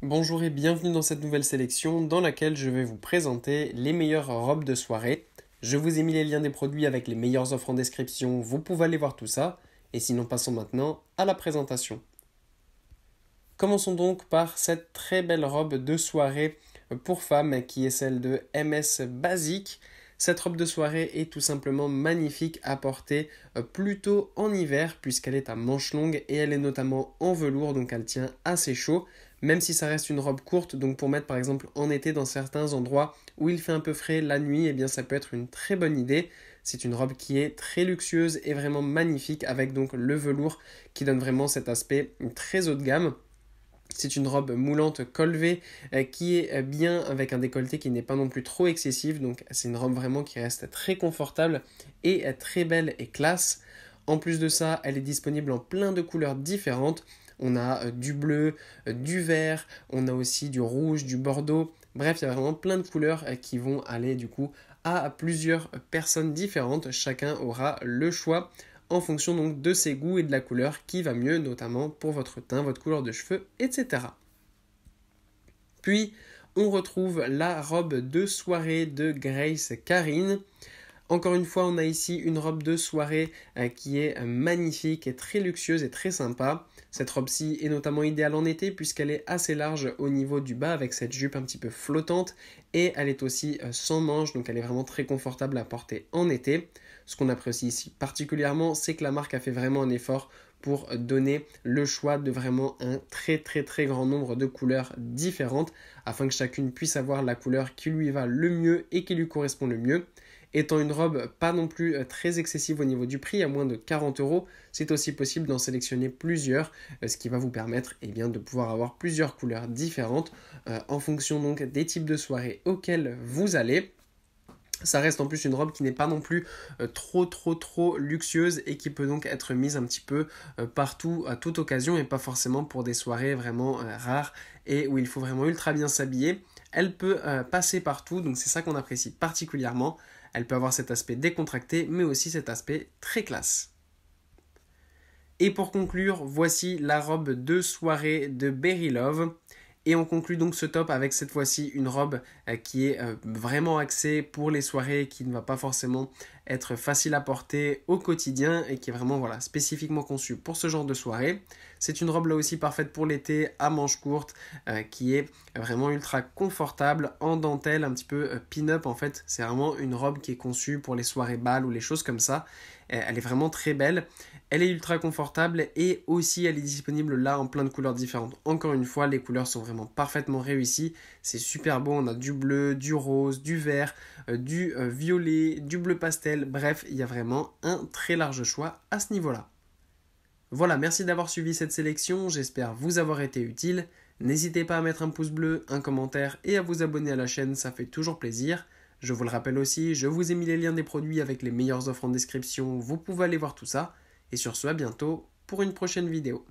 Bonjour et bienvenue dans cette nouvelle sélection dans laquelle je vais vous présenter les meilleures robes de soirée. Je vous ai mis les liens des produits avec les meilleures offres en description, vous pouvez aller voir tout ça. Et sinon passons maintenant à la présentation. Commençons donc par cette très belle robe de soirée pour femmes qui est celle de MS Basic. Cette robe de soirée est tout simplement magnifique à porter plutôt en hiver puisqu'elle est à manches longues et elle est notamment en velours donc elle tient assez chaud même si ça reste une robe courte donc pour mettre par exemple en été dans certains endroits où il fait un peu frais la nuit eh bien ça peut être une très bonne idée. C'est une robe qui est très luxueuse et vraiment magnifique avec donc le velours qui donne vraiment cet aspect très haut de gamme. C'est une robe moulante col V qui est bien avec un décolleté qui n'est pas non plus trop excessif. Donc c'est une robe vraiment qui reste très confortable et très belle et classe. En plus de ça, elle est disponible en plein de couleurs différentes. On a du bleu, du vert, on a aussi du rouge, du bordeaux. Bref, il y a vraiment plein de couleurs qui vont aller du coup à plusieurs personnes différentes. Chacun aura le choix en fonction donc de ses goûts et de la couleur qui va mieux, notamment pour votre teint, votre couleur de cheveux, etc. Puis, on retrouve la robe de soirée de Grace Karine. Encore une fois, on a ici une robe de soirée qui est magnifique et très luxueuse et très sympa. Cette robe-ci est notamment idéale en été puisqu'elle est assez large au niveau du bas avec cette jupe un petit peu flottante et elle est aussi sans manches donc elle est vraiment très confortable à porter en été. Ce qu'on apprécie ici particulièrement, c'est que la marque a fait vraiment un effort pour donner le choix de vraiment un très grand nombre de couleurs différentes afin que chacune puisse avoir la couleur qui lui va le mieux et qui lui correspond le mieux. Étant une robe pas non plus très excessive au niveau du prix, à moins de 40 euros, c'est aussi possible d'en sélectionner plusieurs, ce qui va vous permettre de pouvoir avoir plusieurs couleurs différentes en fonction donc des types de soirées auxquelles vous allez. Ça reste en plus une robe qui n'est pas non plus trop luxueuse et qui peut donc être mise un petit peu partout à toute occasion et pas forcément pour des soirées vraiment rares et où il faut vraiment ultra bien s'habiller. Elle peut passer partout, donc c'est ça qu'on apprécie particulièrement. Elle peut avoir cet aspect décontracté, mais aussi cet aspect très classe. Et pour conclure, voici la robe de soirée de Berry Love. Et on conclut donc ce top avec cette fois-ci une robe qui est vraiment axée pour les soirées, qui ne va pas forcément être facile à porter au quotidien et qui est vraiment spécifiquement conçue pour ce genre de soirée. C'est une robe là aussi parfaite pour l'été à manches courtes qui est vraiment ultra confortable en dentelle, un petit peu pin-up en fait. C'est vraiment une robe qui est conçue pour les soirées bal ou les choses comme ça. Elle est vraiment très belle, elle est ultra confortable et aussi elle est disponible là en plein de couleurs différentes. Encore une fois, les couleurs sont vraiment parfaitement réussies, c'est super beau, on a du bleu, du rose, du vert, du violet, du bleu pastel, bref, il y a vraiment un très large choix à ce niveau-là. Voilà, merci d'avoir suivi cette sélection, j'espère vous avoir été utile. N'hésitez pas à mettre un pouce bleu, un commentaire et à vous abonner à la chaîne, ça fait toujours plaisir. Je vous le rappelle aussi, je vous ai mis les liens des produits avec les meilleures offres en description, vous pouvez aller voir tout ça. Et sur ce, à bientôt pour une prochaine vidéo.